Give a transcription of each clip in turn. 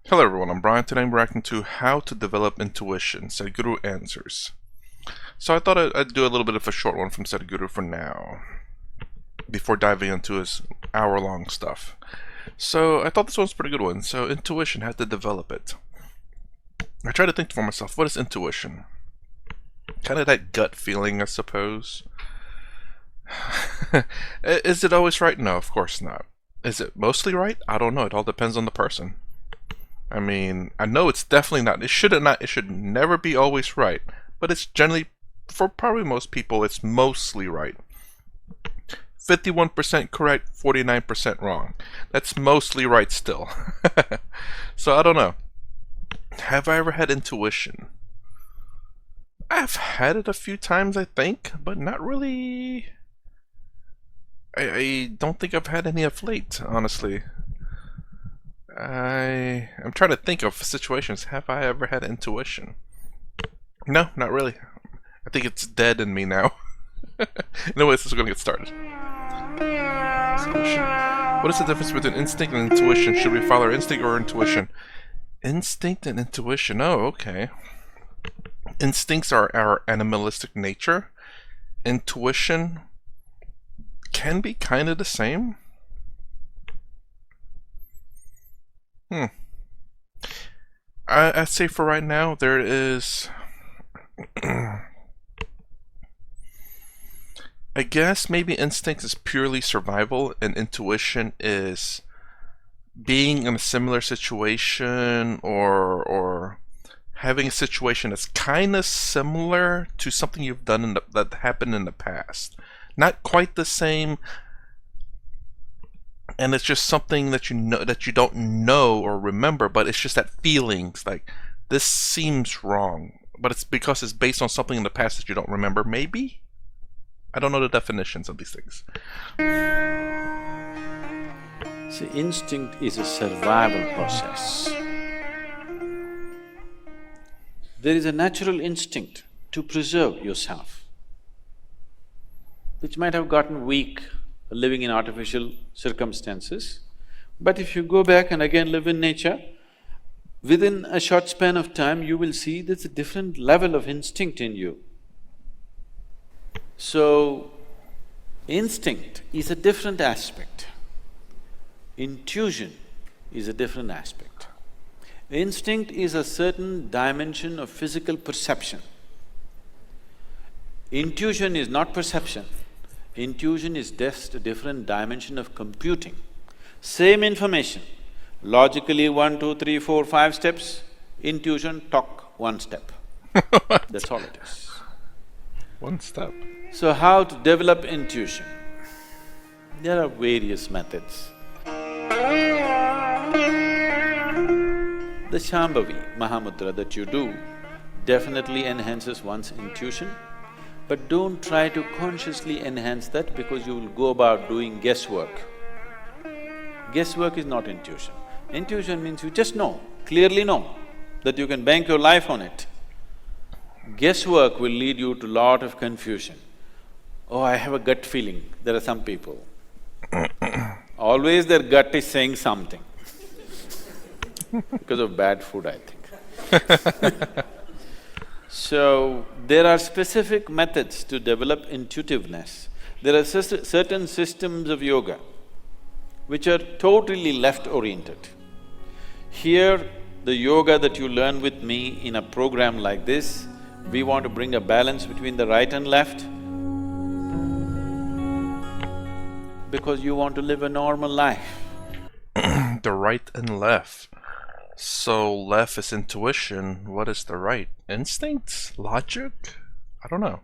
Hello everyone, I'm Brian. Today I'm reacting to How to Develop Intuition, Sadhguru Answers. So I thought I'd do a little bit of a short one from Sadhguru for now, before diving into his hour-long stuff. So I thought this one was a pretty good one. So intuition, how to develop it. I tried to think for myself, what is intuition? Kind of that gut feeling, I suppose. Is it always right? No, of course not. Is it mostly right? I don't know. It all depends on the person. I mean, I know it's definitely not. It should never be always right. But it's generally, for probably most people, it's mostly right. 51% correct, 49% wrong. That's mostly right still. So I don't know. Have I ever had intuition? I've had it a few times, I think, but not really. I don't think I've had any of late, honestly. I'm trying to think of situations. Have I ever had intuition? No, not really. I think it's dead in me now. Anyways, we're gonna get started. What is the difference between instinct and intuition? Should we follow our instinct or intuition? Instinct and intuition. Oh, okay. Instincts are our animalistic nature. Intuition can be kind of the same. I'd say for right now, there is... I guess maybe instinct is purely survival, and intuition is being in a similar situation or having a situation that's kind of similar to something you've done that happened in the past. Not quite the same, and it's just something that you know that you don't know or remember, but it's just that feelings like this seems wrong, but it's because it's based on something in the past that you don't remember. Maybe, I don't know the definitions of these things. See, instinct is a survival process. There is a natural instinct to preserve yourself, which might have gotten weak living in artificial circumstances. But if you go back and again live in nature, within a short span of time you will see there's a different level of instinct in you. So, instinct is a different aspect. Intuition is a different aspect. Instinct is a certain dimension of physical perception. Intuition is not perception. Intuition is just a different dimension of computing. Same information, logically 1, 2, 3, 4, 5 steps, intuition, talk, 1 step. That's all it is. 1 step. So how to develop intuition? There are various methods. The Shambhavi Mahamudra that you do definitely enhances one's intuition, but don't try to consciously enhance that because you will go about doing guesswork. Guesswork is not intuition. Intuition means you just know, clearly know, that you can bank your life on it. Guesswork will lead you to lot of confusion. Oh, I have a gut feeling. There are some people, always their gut is saying something because of bad food, I think. So, there are specific methods to develop intuitiveness. There are certain systems of yoga which are totally left-oriented. Here, the yoga that you learn with me in a program like this, we want to bring a balance between the right and left because you want to live a normal life. The right and left. So left is intuition, what is the right? Instinct? Logic? I don't know.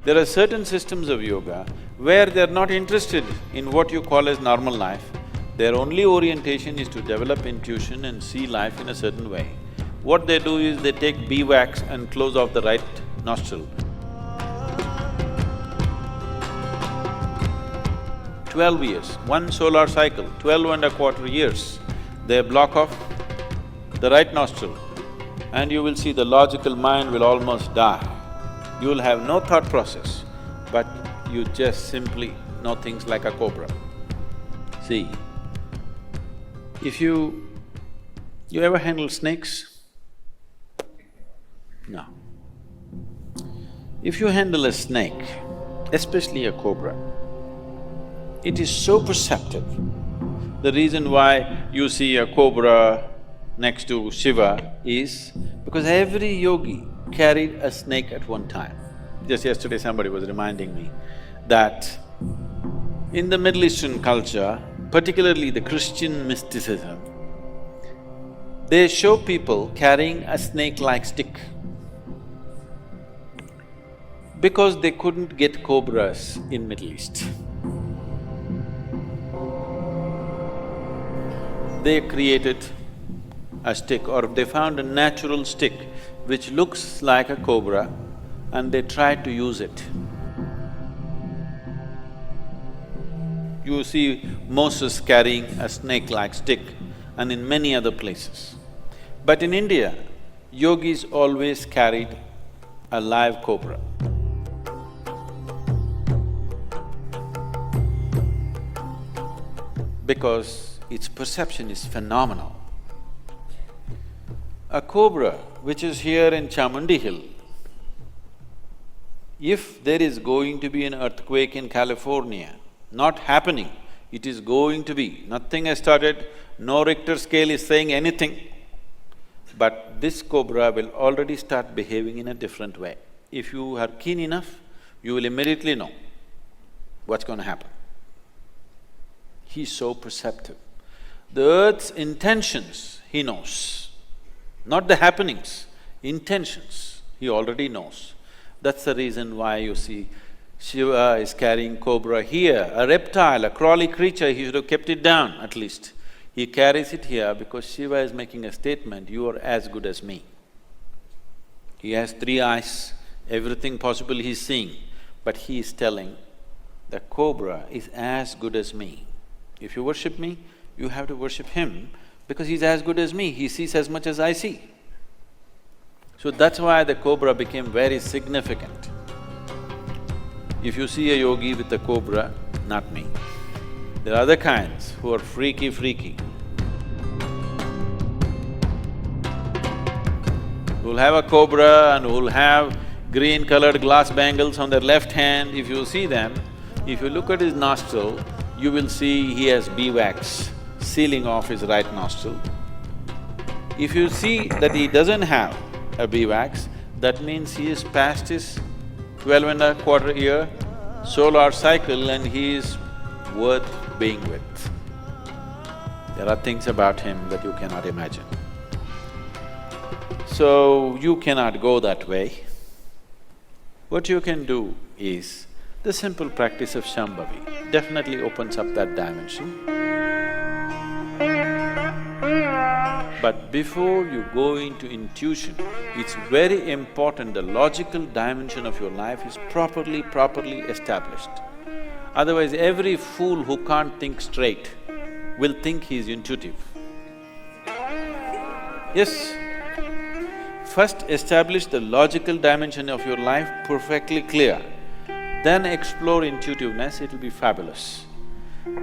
There are certain systems of yoga where they're not interested in what you call as normal life. Their only orientation is to develop intuition and see life in a certain way. What they do is they take beeswax and close off the right nostril. 12 years, 1 solar cycle, 12.25 years, they block off the right nostril and you will see the logical mind will almost die. You will have no thought process, but you just simply know things like a cobra. See, if you You ever handle snakes? No. If you handle a snake, especially a cobra, it is so perceptive. The reason why you see a cobra next to Shiva is because every yogi carried a snake at one time. Just yesterday somebody was reminding me that in the Middle Eastern culture, particularly the Christian mysticism, they show people carrying a snake-like stick because they couldn't get cobras in Middle East. They created a stick, or they found a natural stick which looks like a cobra, and they tried to use it. You see Moses carrying a snake-like stick, and in many other places. But in India, yogis always carried a live cobra. Because its perception is phenomenal. A cobra which is here in Chamundi Hill, if there is going to be an earthquake in California, not happening, it is going to be, nothing has started, no Richter scale is saying anything, but this cobra will already start behaving in a different way. If you are keen enough, you will immediately know what's going to happen. He's so perceptive. The earth's intentions, he knows. Not the happenings, intentions, he already knows. That's the reason why you see Shiva is carrying cobra here, a reptile, a crawly creature, he should have kept it down at least. He carries it here because Shiva is making a statement, you are as good as me. He has 3 eyes, everything possible he's seeing, but he is telling, the cobra is as good as me. If you worship me, you have to worship him because he's as good as me, he sees as much as I see. So that's why the cobra became very significant. If you see a yogi with a cobra, not me. There are other kinds who are freaky. Who'll have a cobra and who'll have green-colored glass bangles on their left hand. If you see them, if you look at his nostril, you will see he has beeswax sealing off his right nostril. If you see that he doesn't have a beeswax, that means he is past his 12.25 year solar cycle and he is worth being with. There are things about him that you cannot imagine. So, you cannot go that way. What you can do is, the simple practice of Shambhavi definitely opens up that dimension. But before you go into intuition, it's very important the logical dimension of your life is properly established. Otherwise, every fool who can't think straight will think he is intuitive. Yes, first establish the logical dimension of your life perfectly clear, then explore intuitiveness, it'll be fabulous.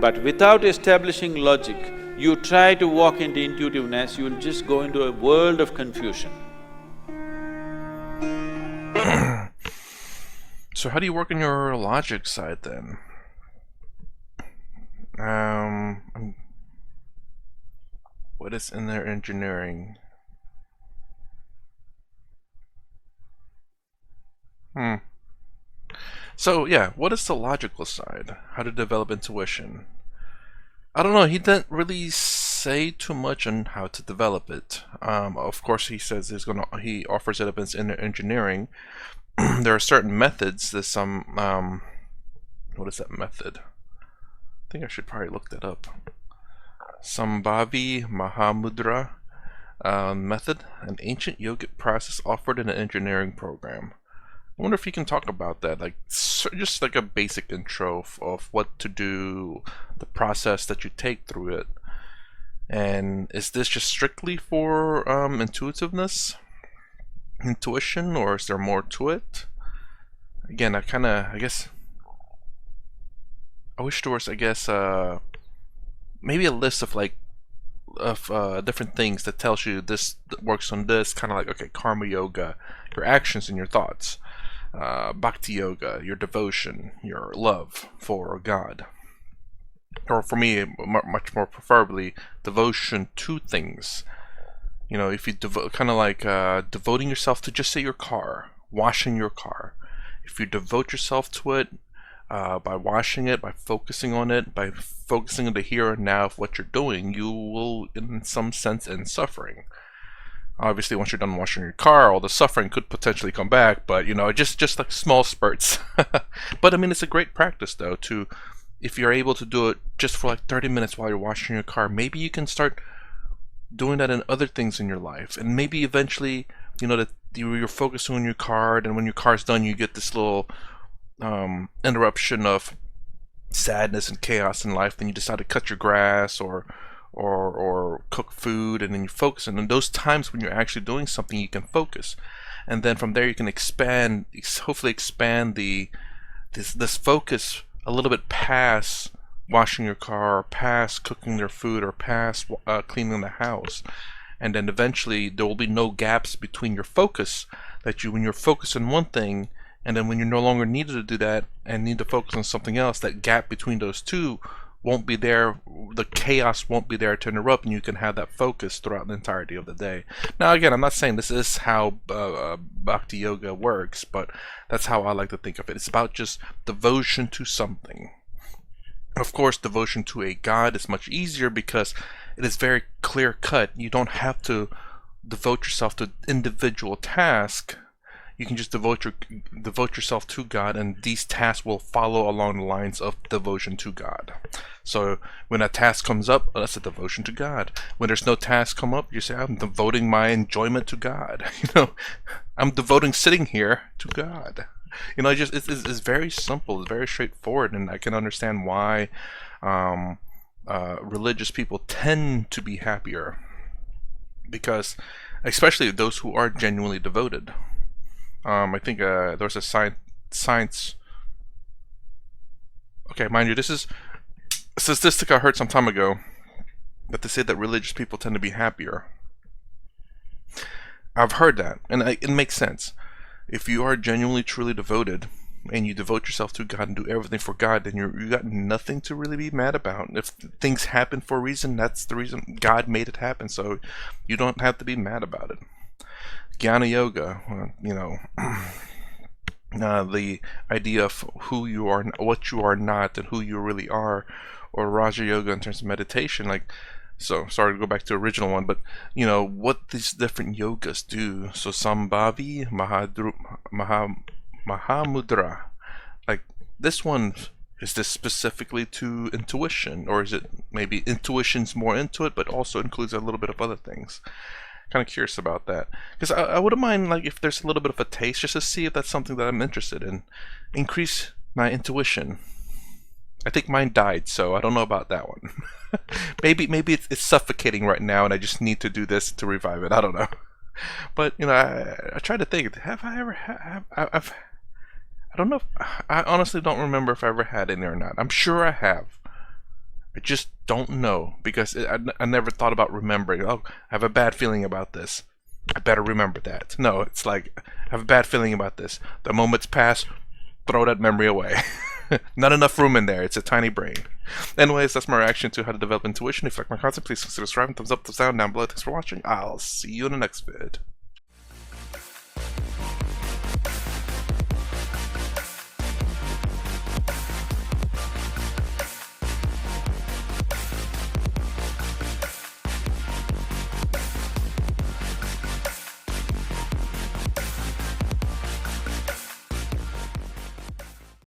But without establishing logic, you try to walk into intuitiveness, you'll just go into a world of confusion. So how do you work on your logic side then? What is in their engineering? So yeah, what is the logical side? How to develop intuition? I don't know, he didn't really say too much on how to develop it. Of course he says he offers it up as engineering. There are certain methods, there's some, what is that method? I think I should probably look that up. Sambhavi Mahamudra method, an ancient yogic process offered in an engineering program. I wonder if you can talk about that, like just like a basic intro of what to do, the process that you take through it. And is this just strictly for intuition, or is there more to it? Again, I wish there was, maybe a list of like of different things that tells you this works on this, kind of like, okay, karma yoga, your actions and your thoughts. Bhakti yoga, your devotion, your love for God. Or for me, much more preferably, devotion to things. You know, if you kind of like devoting yourself to, just say, your car, washing your car. If you devote yourself to it, by washing it, by focusing on it, by focusing on the here and now of what you're doing, you will, in some sense, end suffering. Obviously, once you're done washing your car, all the suffering could potentially come back, but, you know, just like small spurts. But I mean, it's a great practice, though, to, if you're able to do it just for like 30 minutes while you're washing your car, maybe you can start doing that in other things in your life, and maybe eventually, you know, that you're focusing on your car, and when your car's done, you get this little interruption of sadness and chaos in life. Then you decide to cut your grass or cook food, and then you focus. And in those times when you're actually doing something, you can focus, and then from there you can expand, hopefully expand this focus a little bit past washing your car, or past cooking their food, or past cleaning the house. And then eventually there will be no gaps between your focus, that when you're focused on one thing, and then when you're no longer needed to do that and need to focus on something else, that gap between those two won't be there. The chaos won't be there to interrupt, and you can have that focus throughout the entirety of the day. Now, again, I'm not saying this is how Bhakti Yoga works, but that's how I like to think of it. It's about just devotion to something. Of course, devotion to a God is much easier because it is very clear cut. You don't have to devote yourself to individual tasks. You can just devote yourself to God, and these tasks will follow along the lines of devotion to God. So when a task comes up, that's a devotion to God. When there's no task come up, you say, I'm devoting my enjoyment to God. You know, I'm devoting sitting here to God. You know, it's very simple. It's very straightforward, and I can understand why religious people tend to be happier, because especially those who are genuinely devoted. I think there's a science. Okay, mind you, this is a statistic I heard some time ago, that they say that religious people tend to be happier. I've heard that, and it makes sense. If you are genuinely, truly devoted, and you devote yourself to God and do everything for God, then you got nothing to really be mad about. If things happen for a reason, that's the reason. God made it happen, so you don't have to be mad about it. Jnana Yoga, you know, the idea of who you are, what you are not, and who you really are, or Raja Yoga in terms of meditation. Like, so sorry to go back to the original one, but you know what these different yogas do. So Sambhavi, Mahamudra, like this one, is this specifically to intuition, or is it maybe intuition's more into it, but also includes a little bit of other things? Kind of curious about that, because I wouldn't mind, like, if there's a little bit of a taste, just to see if that's something that I'm interested in. Increase my intuition. I think mine died, so I don't know about that one. maybe it's suffocating right now, and I just need to do this to revive it. I don't know. But you know, I try to think. Have I ever I don't know. I honestly don't remember if I ever had any or not. I'm sure I have. I just don't know, because I never thought about remembering. Oh, I have a bad feeling about this. I better remember that. No, it's like, I have a bad feeling about this. The moment's pass, throw that memory away. Not enough room in there. It's a tiny brain. Anyways, that's my reaction to how to develop intuition. If you like my content, please consider subscribing. Thumbs up, thumbs down, down below. Thanks for watching. I'll see you in the next vid.